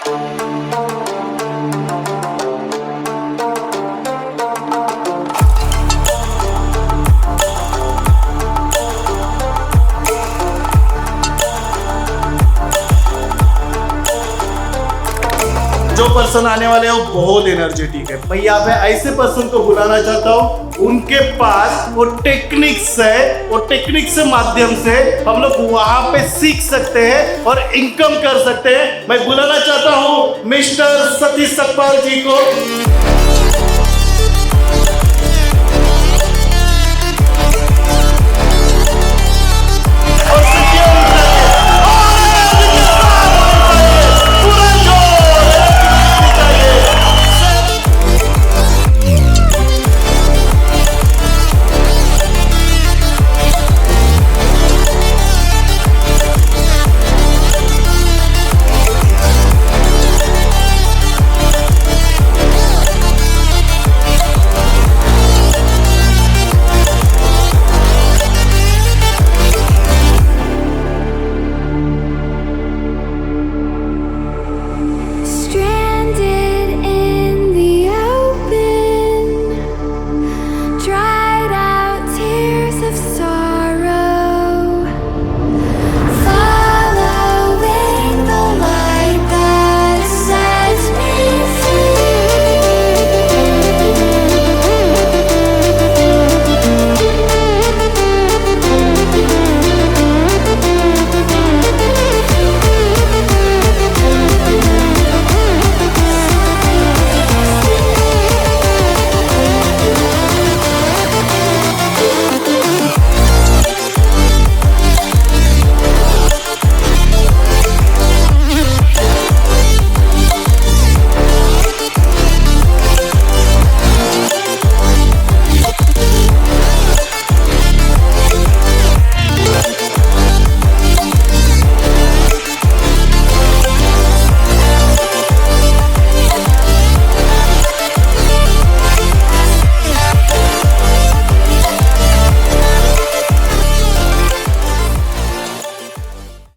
जो पर्सन आने वाले हैं वो बहुत एनर्जेटिक है। मैं यहाँ पे ऐसे पर्सन को बुलाना चाहता हूँ, उनके पास वो टेक्निक्स है, वो टेक्निक्स के माध्यम से हम लोग वहां पे सीख सकते हैं और इनकम कर सकते हैं। मैं बुलाना चाहता हूँ मिस्टर सतीश सकपाल जी को।